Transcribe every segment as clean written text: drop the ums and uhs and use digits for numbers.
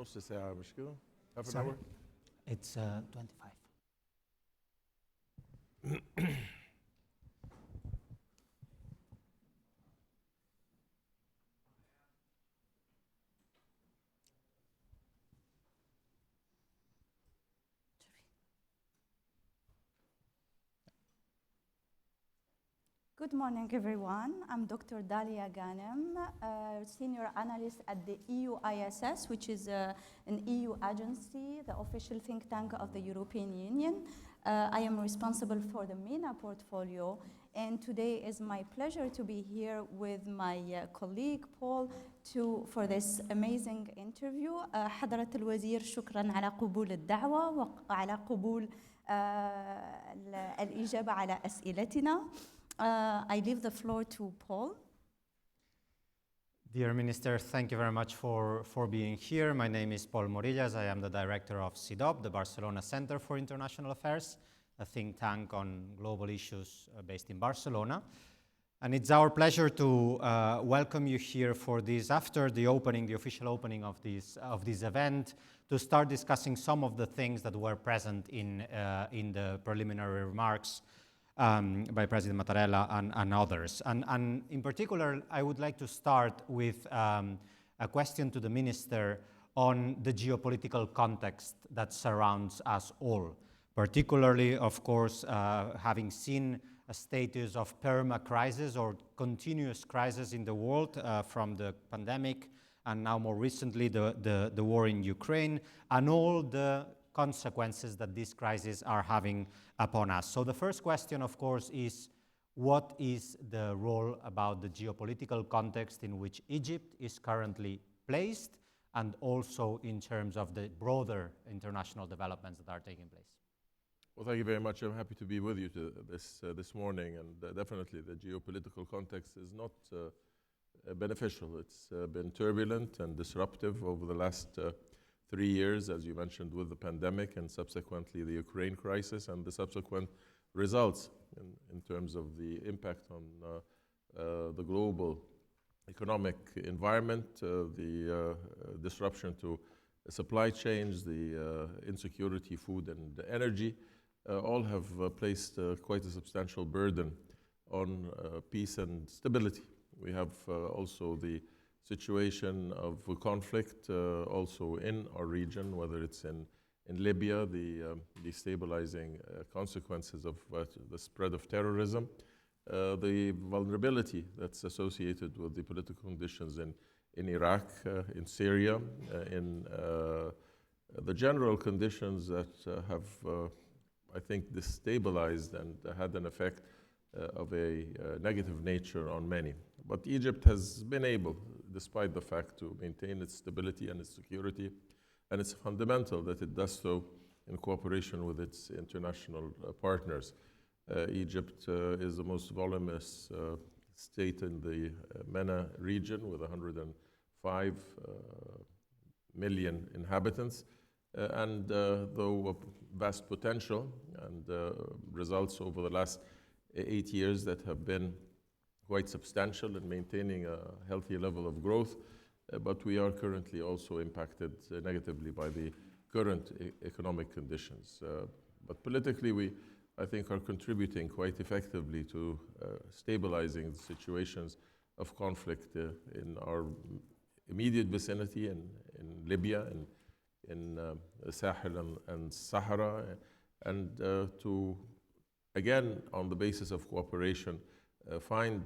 نص ساعة مش كده؟ Half an Sorry? hour? It's 25. Good morning, everyone. I'm Dr. Dalia Ghanem, Senior Analyst at the EU ISS, which is an EU agency, the official think tank of the European Union. I am responsible for the MENA portfolio, and today is my pleasure to be here with my colleague Paul for this amazing interview. حضرة الوزير شكرا على قبول الدعوة وعلى قبول الإجابة على أسئلتنا. I leave the floor to Paul. Dear Minister, thank you very much for being here. My name is Paul Morillas. I am the director of CIDOB, the Barcelona Center for International Affairs, a think tank on global issues based in Barcelona. And it's our pleasure to welcome you here for this, after the opening, the official opening of this event, to start discussing some of the things that were present in the preliminary remarks by President Mattarella and others. And in particular, I would like to start with a question to the Minister on the geopolitical context that surrounds us all, particularly, of course, having seen a status of perma-crisis or continuous crisis in the world from the pandemic, and now more recently the war in Ukraine, and all the consequences that these crises are having upon us. So the first question, of course, is what is the role about the geopolitical context in which Egypt is currently placed, and also in terms of the broader international developments that are taking place? Well, thank you very much. I'm happy to be with you this morning, and definitely the geopolitical context is not beneficial. It's been turbulent and disruptive over the last 3 years, as you mentioned, with the pandemic and subsequently the Ukraine crisis and the subsequent results in terms of the impact on the global economic environment, the disruption to supply chains, the insecurity, food and energy, all have placed quite a substantial burden on peace and stability. We have also the situation of conflict also in our region, whether it's in Libya, the destabilizing consequences of the spread of terrorism, the vulnerability that's associated with the political conditions in Iraq, in Syria, in the general conditions that have, I think, destabilized and had an effect of a negative nature on many. But Egypt has been able, despite the fact, to maintain its stability and its security, and it's fundamental that it does so in cooperation with its international partners. Egypt is the most voluminous state in the MENA region with 105 million inhabitants, and though of vast potential and results over the last 8 years that have been quite substantial in maintaining a healthy level of growth, but we are currently also impacted negatively by the current economic conditions. But politically, we, I think, are contributing quite effectively to stabilizing the situations of conflict in our immediate vicinity, in Libya, in Sahel and Sahara, and to again, on the basis of cooperation, find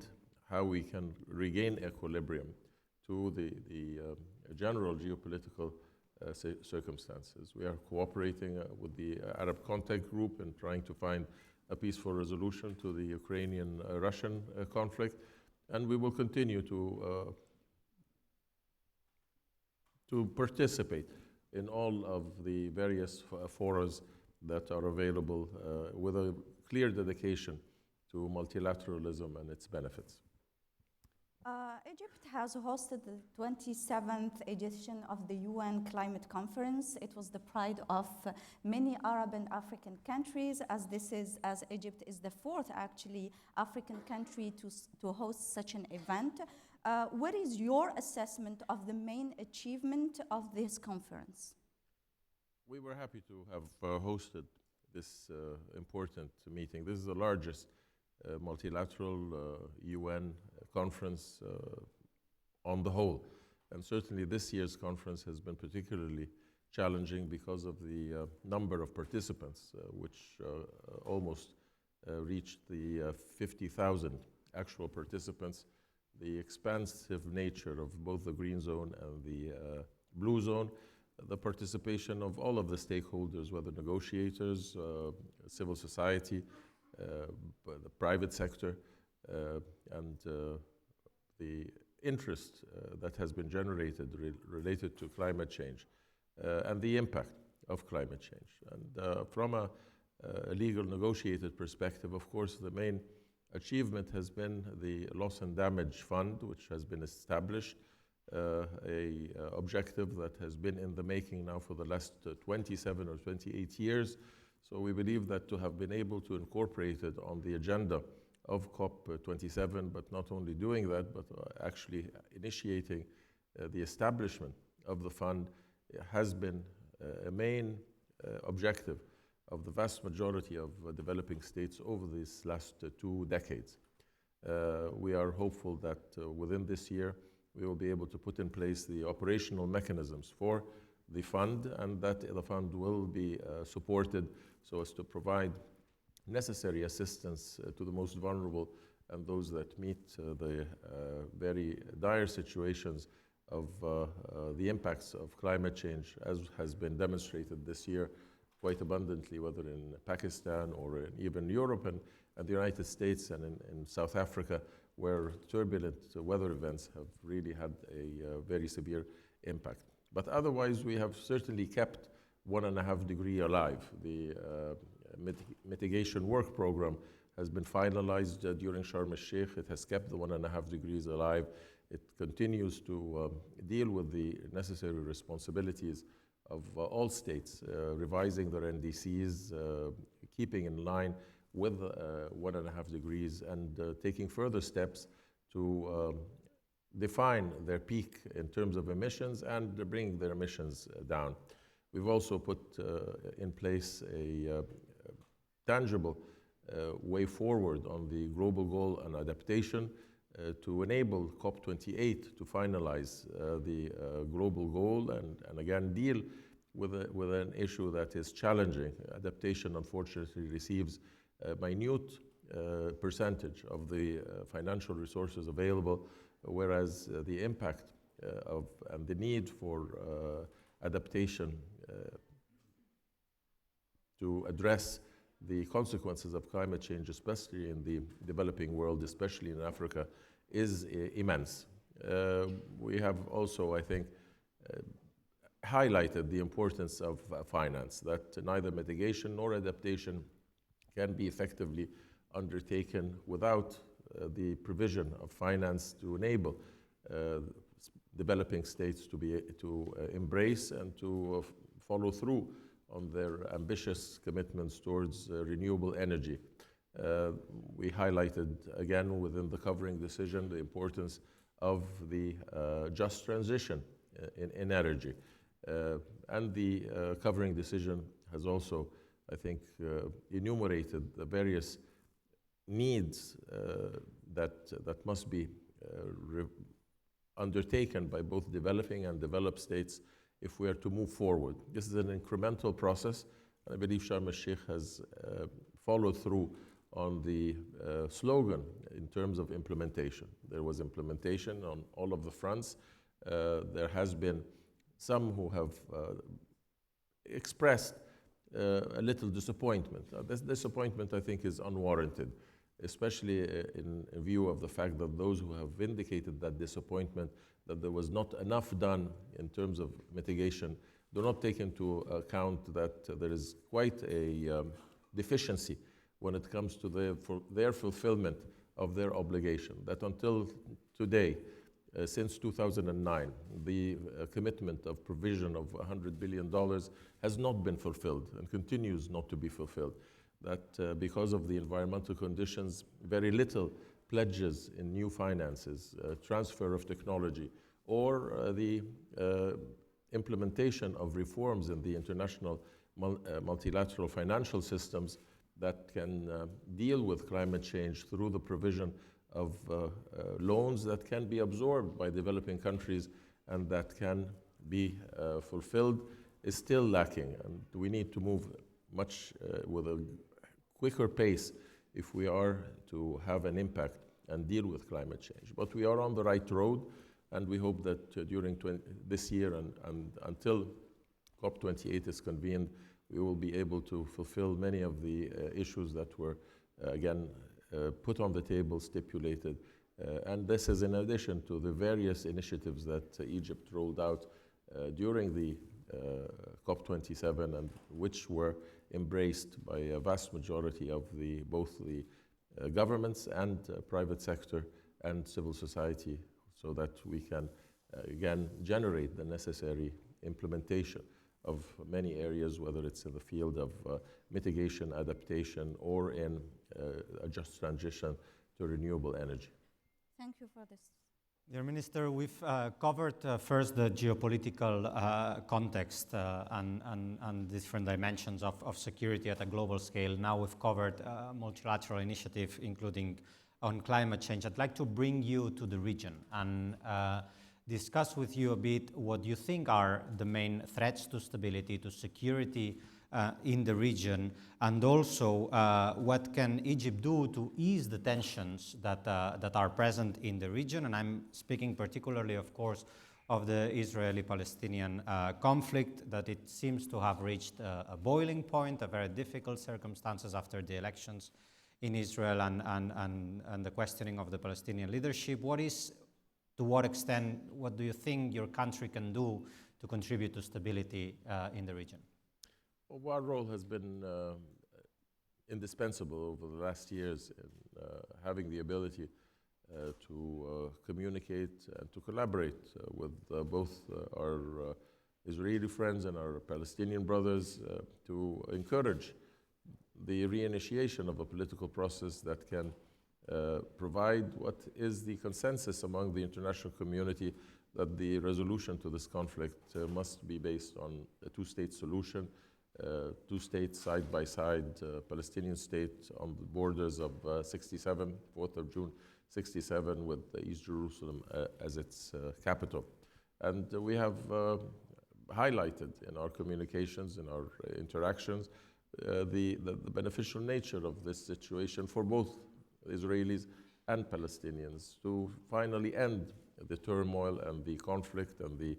how we can regain equilibrium to the general geopolitical circumstances. We are cooperating with the Arab Contact Group in trying to find a peaceful resolution to the Ukrainian-Russian conflict, and we will continue to participate in all of the various forums that are available with a clear dedication to multilateralism and its benefits. Egypt has hosted the 27th edition of the UN Climate Conference. It was the pride of many Arab and African countries, as Egypt is the fourth, actually, African country to host such an event. What is your assessment of the main achievement of this conference? We were happy to have hosted this important meeting. This is the largest multilateral UN conference on the whole. And certainly this year's conference has been particularly challenging because of the number of participants, which almost reached the 50,000 actual participants. The expansive nature of both the green zone and the blue zone, the participation of all of the stakeholders, whether negotiators, civil society, the private sector, and the interest that has been generated related to climate change and the impact of climate change. And from a legal negotiated perspective, of course, the main achievement has been the Loss and Damage Fund, which has been established, a objective that has been in the making now for the last 27 or 28 years. So we believe that to have been able to incorporate it on the agenda of COP27, but not only doing that, but actually initiating the establishment of the fund has been a main objective of the vast majority of developing states over these last 2 decades. We are hopeful that within this year, we will be able to put in place the operational mechanisms for the fund, and that the fund will be supported so as to provide necessary assistance to the most vulnerable and those that meet the very dire situations of the impacts of climate change, as has been demonstrated this year quite abundantly, whether in Pakistan or in even Europe and the United States and in South Africa, where turbulent weather events have really had a very severe impact. But otherwise, we have certainly kept 1.5 degree alive. The mitigation work program has been finalized during Sharm el-Sheikh. It has kept the 1.5 degrees alive. It continues to deal with the necessary responsibilities of all states, revising their NDCs, keeping in line with 1.5 degrees, and taking further steps to define their peak in terms of emissions and bring their emissions down. We've also put in place a tangible way forward on the global goal and adaptation to enable COP28 to finalize the global goal and again deal with an issue that is challenging. Adaptation, unfortunately, receives a minute percentage of the financial resources available, whereas the impact and the need for adaptation to address the consequences of climate change, especially in the developing world, especially in Africa, is immense. We have also, I think, highlighted the importance of finance, that neither mitigation nor adaptation can be effectively undertaken without the provision of finance to enable developing states to embrace and to follow through on their ambitious commitments towards renewable energy. We highlighted again within the covering decision the importance of the just transition in energy. And the covering decision has also, I think, enumerated the various needs that must be undertaken by both developing and developed states if we are to move forward. This is an incremental process. I believe Sharm el-Sheikh has followed through on the slogan in terms of implementation. There was implementation on all of the fronts. There has been some who have expressed a little disappointment. This disappointment, I think, is unwarranted, especially in view of the fact that those who have vindicated that disappointment, that there was not enough done in terms of mitigation, do not take into account that there is quite a deficiency when it comes to their fulfillment of their obligation. That until today, since 2009, the commitment of provision of $100 billion has not been fulfilled and continues not to be fulfilled. That because of the environmental conditions, very little pledges in new finances, transfer of technology, or the implementation of reforms in the international multilateral financial systems that can deal with climate change through the provision of loans that can be absorbed by developing countries and that can be fulfilled is still lacking. And we need to move much with a quicker pace if we are to have an impact and deal with climate change. But we are on the right road, and we hope that during this year and until COP28 is convened, we will be able to fulfill many of the issues that were, again, put on the table, stipulated. And this is in addition to the various initiatives that Egypt rolled out during the COP27, and which were embraced by a vast majority of both the governments and private sector and civil society, so that we can, again, generate the necessary implementation of many areas, whether it's in the field of mitigation, adaptation, or in a just transition to renewable energy. Thank you for this. Dear Minister, we've covered first the geopolitical context and different dimensions of security at a global scale. Now we've covered multilateral initiative, including on climate change. I'd like to bring you to the region and discuss with you a bit what you think are the main threats to stability, to security in the region, and also what can Egypt do to ease the tensions that are present in the region. And I'm speaking particularly, of course, of the Israeli-Palestinian conflict, that it seems to have reached a boiling point, a very difficult circumstances after the elections in Israel and the questioning of the Palestinian leadership. To what extent, what do you think your country can do to contribute to stability in the region? Well, our role has been indispensable over the last years in having the ability to communicate and to collaborate with both our Israeli friends and our Palestinian brothers to encourage the reinitiation of a political process that can provide what is the consensus among the international community, that the resolution to this conflict must be based on a two-state solution, two states side by side, Palestinian state on the borders of 67, 4th of June 67, with East Jerusalem as its capital. And we have highlighted in our communications, in our interactions, the beneficial nature of this situation for both Israelis and Palestinians to finally end the turmoil and the conflict and the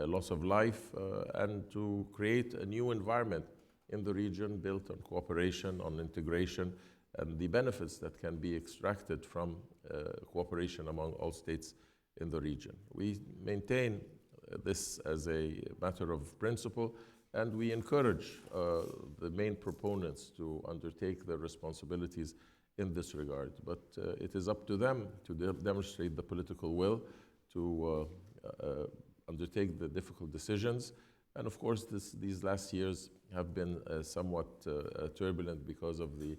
loss of life, and to create a new environment in the region built on cooperation, on integration, and the benefits that can be extracted from cooperation among all states in the region. We maintain this as a matter of principle, and we encourage the main proponents to undertake their responsibilities in this regard. But it is up to them to demonstrate the political will to undertake the difficult decisions. And of course, these last years have been somewhat turbulent because of the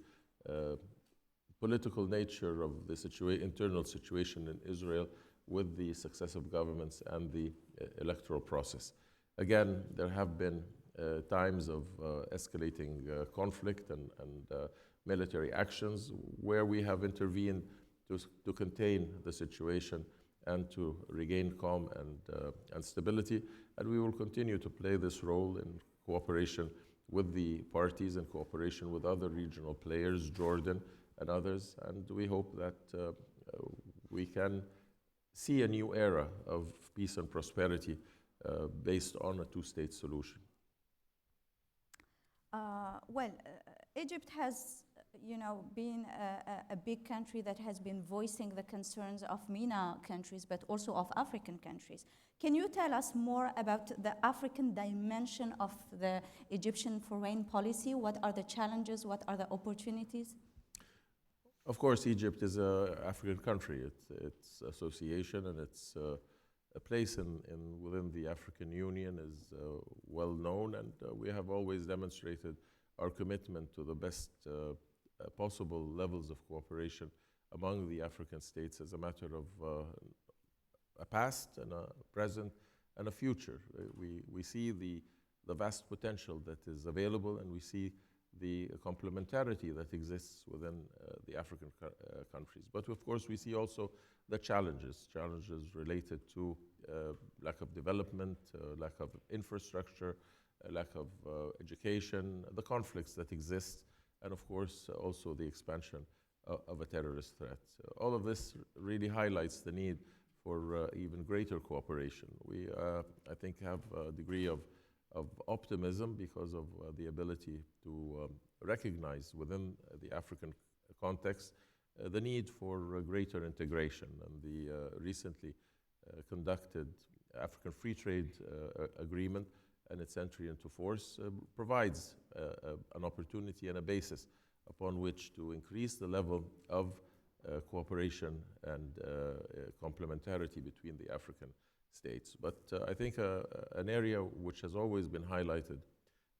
political nature of the internal situation in Israel with the successive governments and the electoral process. Again, there have been times of escalating conflict and military actions where we have intervened to contain the situation and to regain calm and stability. And we will continue to play this role in cooperation with the parties and cooperation with other regional players, Jordan, and others. And we hope that we can see a new era of peace and prosperity based on a two-state solution. Egypt has, been a big country that has been voicing the concerns of MENA countries, but also of African countries. Can you tell us more about the African dimension of the Egyptian foreign policy? What are the challenges? What are the opportunities? Of course, Egypt is an African country. Its association and its a place within the African Union is well known, and we have always demonstrated our commitment to the best possible levels of cooperation among the African states as a matter of a past and a present and a future. We see the vast potential that is available, and we see the complementarity that exists within the African countries. But of course, we see also the challenges related to lack of development, lack of infrastructure, lack of education, the conflicts that exist, and of course also the expansion of a terrorist threat. All of this really highlights the need for even greater cooperation. We, I think, have a degree of optimism because of the ability to recognize within the African context the need for greater integration. And the recently conducted African Free Trade Agreement and its entry into force provides an opportunity and a basis upon which to increase the level of cooperation and complementarity between the African states. But I think an area which has always been highlighted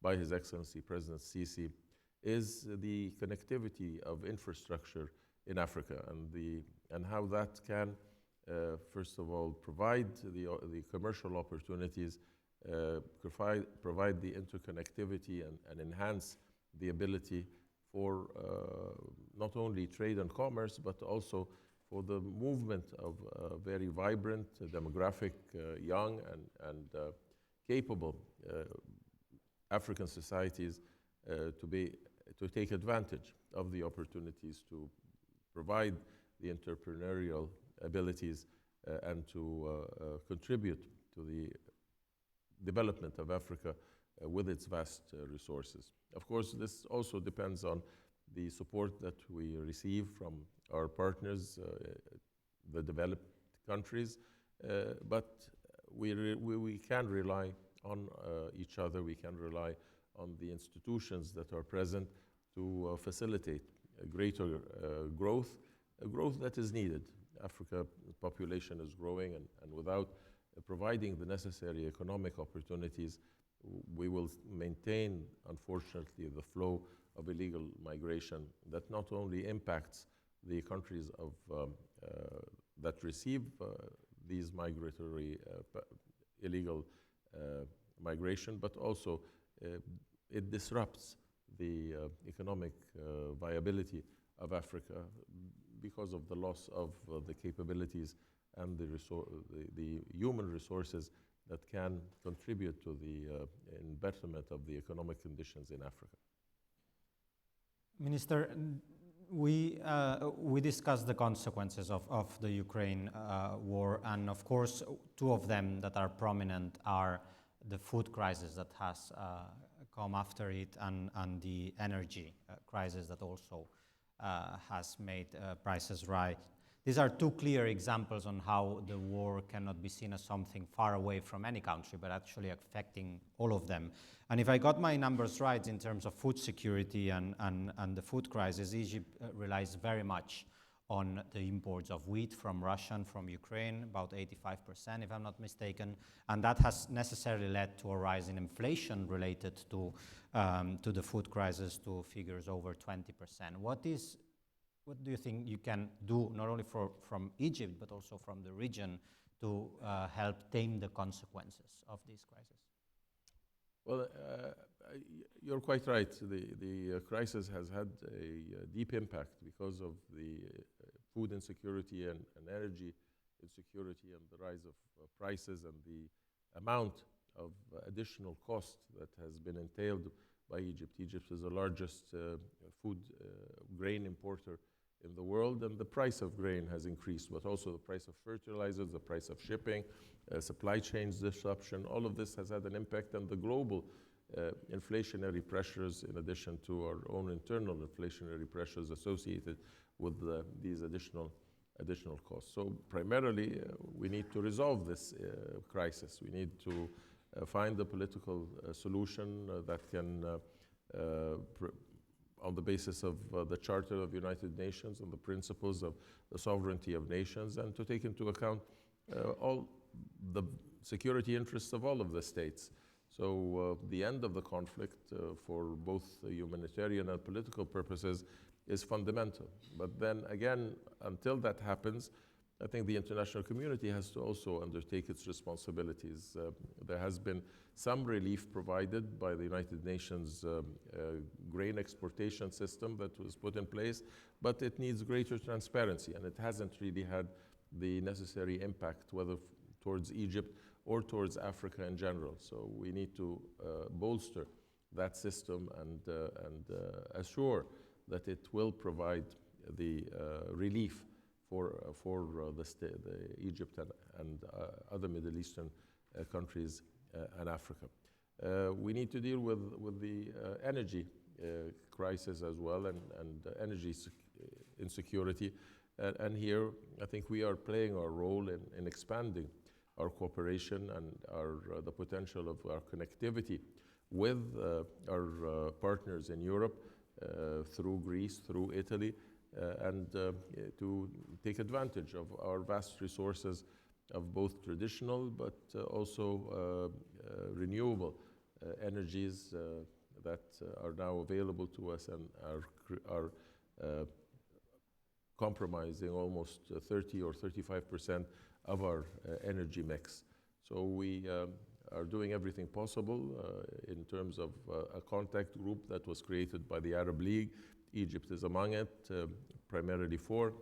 by His Excellency President Sisi is the connectivity of infrastructure in Africa, and how that can, first of all, provide the commercial opportunities, provide the interconnectivity and enhance the ability for not only trade and commerce, but also for the movement of very vibrant, demographic, young and capable African societies to take advantage of the opportunities to provide the entrepreneurial abilities and to contribute to the development of Africa with its vast resources. Of course, this also depends on the support that we receive from our partners, the developed countries, but we can rely on each other. We can rely on the institutions that are present to facilitate a greater growth, a growth that is needed. Africa's population is growing, and without providing the necessary economic opportunities, we will maintain, unfortunately, the flow of illegal migration that not only impacts the countries that receive these migratory illegal migration, but also it disrupts the economic viability of Africa because of the loss of the capabilities and the human resources that can contribute to the betterment of the economic conditions in Africa. Minister, we discussed the consequences of the Ukraine war, and of course, two of them that are prominent are the food crisis that has come after it, and the energy crisis that also has made prices rise. These are two clear examples on how the war cannot be seen as something far away from any country, but actually affecting all of them. And if I got my numbers right in terms of food security and the food crisis, Egypt relies very much on the imports of wheat from Russia and from Ukraine, about 85%, if I'm not mistaken. And that has necessarily led to a rise in inflation related to the food crisis, to figures over 20%. What do you think you can do, not only from Egypt, but also from the region, to help tame the consequences of this crisis? Well, you're quite right. The crisis has had a deep impact because of the food insecurity and energy insecurity, and the rise of prices and the amount of additional cost that has been entailed by Egypt. Egypt is the largest food grain importer in the world, and the price of grain has increased, but also the price of fertilizers, the price of shipping, supply chains disruption, all of this has had an impact on the global inflationary pressures, in addition to our own internal inflationary pressures associated with these additional costs. So primarily, we need to resolve this crisis. We need to find a political solution that can, on the basis of the Charter of the United Nations and the principles of the sovereignty of nations, and to take into account all the security interests of all of the states. So the end of the conflict for both humanitarian and political purposes is fundamental. But then again, until that happens, I think the international community has to also undertake its responsibilities. There has been some relief provided by the United Nations grain exportation system that was put in place, but it needs greater transparency, and it hasn't really had the necessary impact, whether towards Egypt or towards Africa in general. So we need to bolster that system and assure that it will provide the relief for Egypt and other Middle Eastern countries and Africa. We need to deal with the energy crisis as well, and energy insecurity. And here, I think we are playing our role in expanding our cooperation and the potential of our connectivity with our partners in Europe, through Greece, through Italy, and to take advantage of our vast resources of both traditional but also renewable energies that are now available to us and are comprising almost 30 or 35% of our energy mix. So we are doing everything possible in terms of a contact group that was created by the Arab League. Egypt is among it, primarily for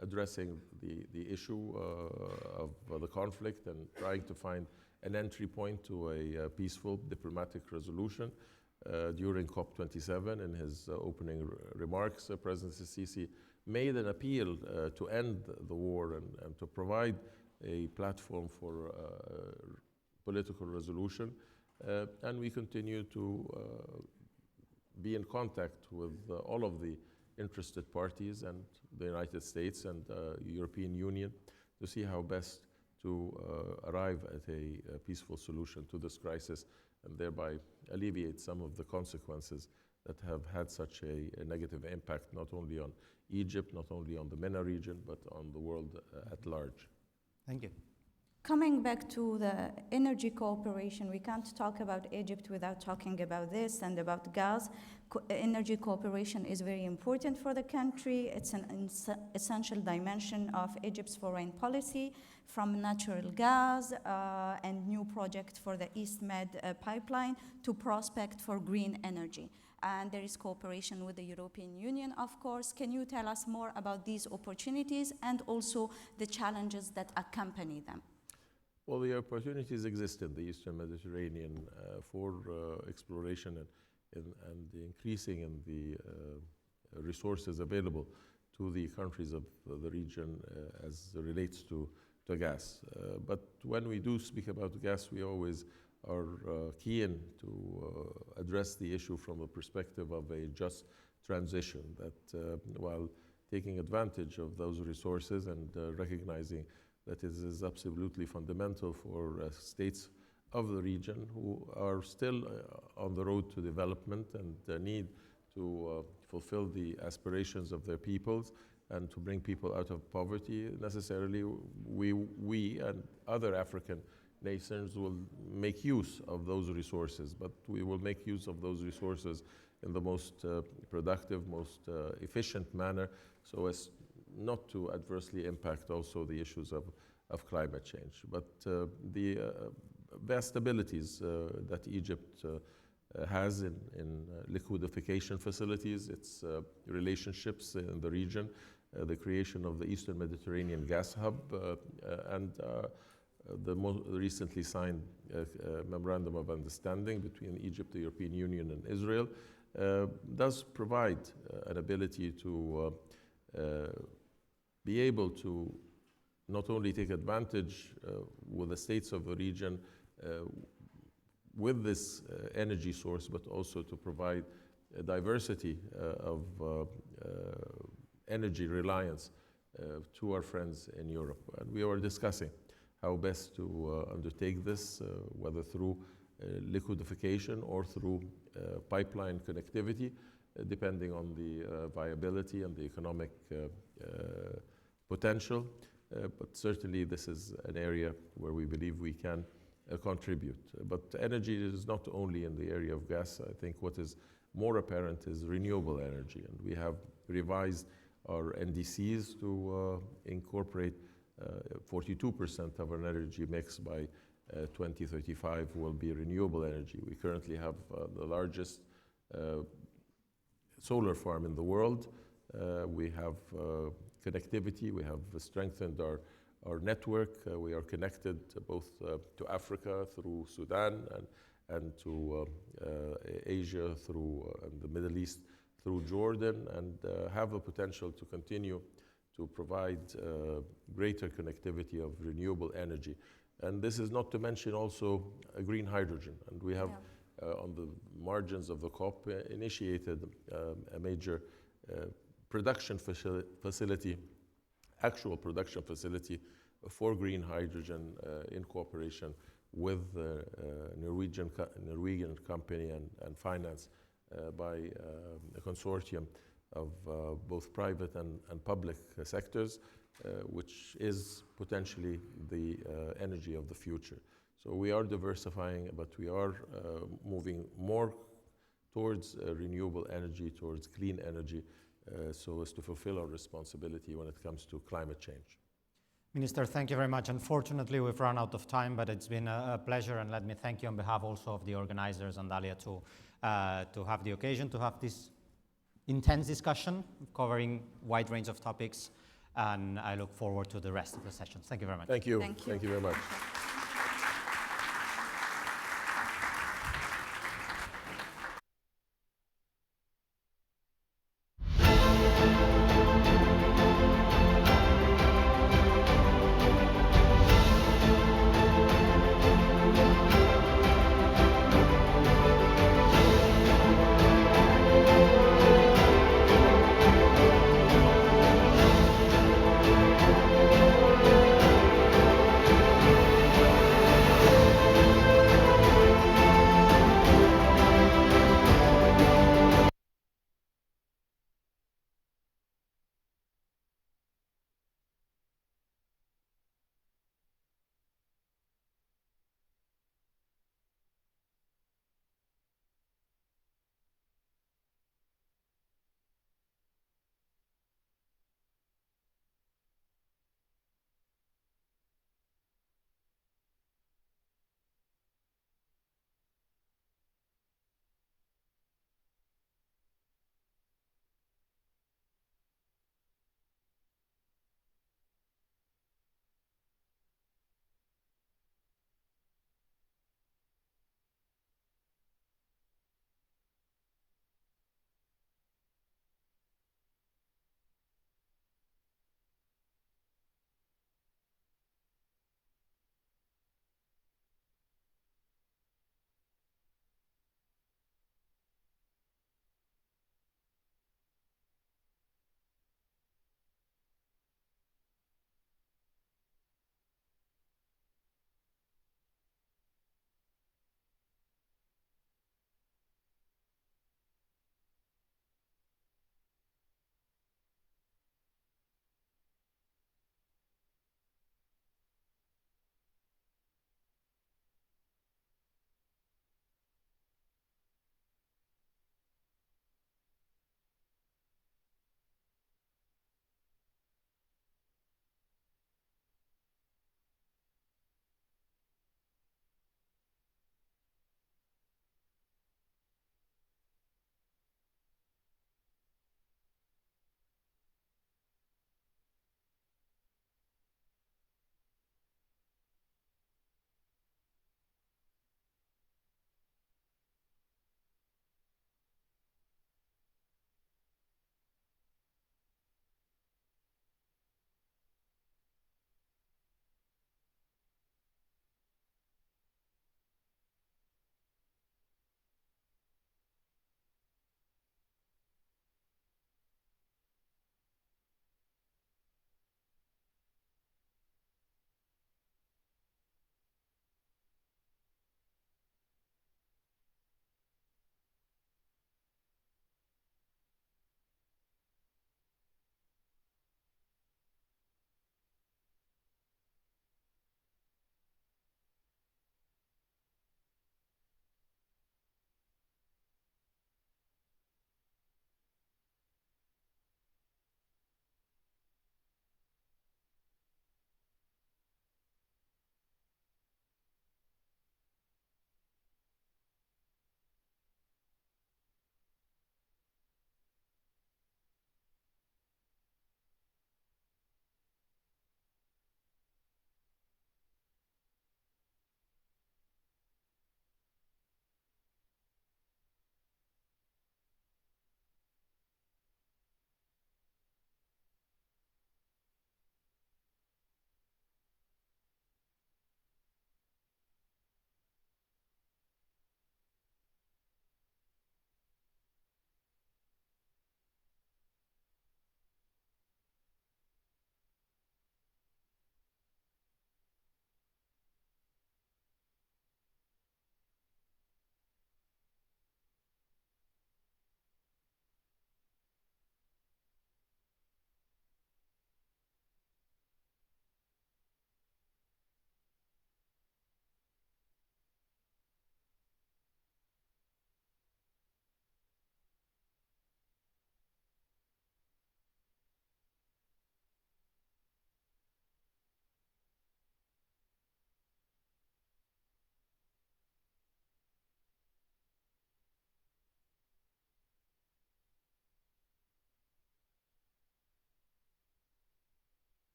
addressing the issue of the conflict and trying to find an entry point to a peaceful diplomatic resolution. During COP27, in his opening remarks, President Sisi made an appeal to end the war and to provide a platform for political resolution. And we continue to be in contact with all of the interested parties and the United States and European Union to see how best to arrive at a peaceful solution to this crisis and thereby alleviate some of the consequences that have had such a negative impact, not only on Egypt, not only on the MENA region, but on the world at large. Thank you. Coming back to the energy cooperation, we can't talk about Egypt without talking about this and about gas. Energy cooperation is very important for the country. It's an essential dimension of Egypt's foreign policy, from natural gas and new project for the East Med pipeline to prospect for green energy. And there is cooperation with the European Union, of course. Can you tell us more about these opportunities and also the challenges that accompany them? Well, the opportunities exist in the Eastern Mediterranean for exploration and the increasing in the resources available to the countries of the region as it relates to gas. But when we do speak about gas, we always are keen to address the issue from the perspective of a just transition, that while taking advantage of those resources and recognizing that it is absolutely fundamental for states of the region who are still on the road to development and need to fulfill the aspirations of their peoples and to bring people out of poverty. Necessarily, we and other African nations will make use of those resources, but we will make use of those resources in the most productive, most efficient manner, so as not to adversely impact also the issues of climate change. But the vast abilities that Egypt has in liquidification facilities, its relationships in the region, the creation of the Eastern Mediterranean gas hub, and the most recently signed memorandum of understanding between Egypt, the European Union, and Israel does provide an ability to be able to not only take advantage with the states of the region with this energy source, but also to provide a diversity of energy reliance to our friends in Europe. And we were discussing how best to undertake this, whether through liquefaction or through pipeline connectivity, depending on the viability and the economic potential. But certainly this is an area where we believe we can contribute. But energy is not only in the area of gas. I think what is more apparent is renewable energy. And we have revised our NDCs to incorporate 42% of our energy mix by 2035 will be renewable energy. We currently have the largest solar farm in the world. We have connectivity. We have strengthened our network. We are connected both to Africa through Sudan and to Asia through the Middle East through Jordan, and have the potential to continue to provide greater connectivity of renewable energy. And this is not to mention also green hydrogen. And we have on the margins of the COP initiated a major production facility, actual production facility for green hydrogen in cooperation with a Norwegian company and financed by a consortium of both private and public sectors, which is potentially the energy of the future. So we are diversifying, but we are moving more towards renewable energy, towards clean energy, so as to fulfill our responsibility when it comes to climate change. Minister, thank you very much. Unfortunately, we've run out of time, but it's been a pleasure, and let me thank you on behalf also of the organizers and Dalia to have the occasion to have this intense discussion covering a wide range of topics, and I look forward to the rest of the session. Thank you very much. Thank you. Thank you. Thank you very much.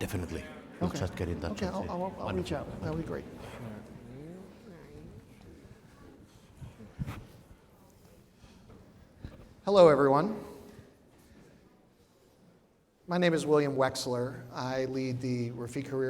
Definitely. We'll Okay. just get in touch. Okay, and see. I'll reach Wonderful. out. That'll be great. Hello, everyone. My name is William Wexler. I lead the Rafiq Career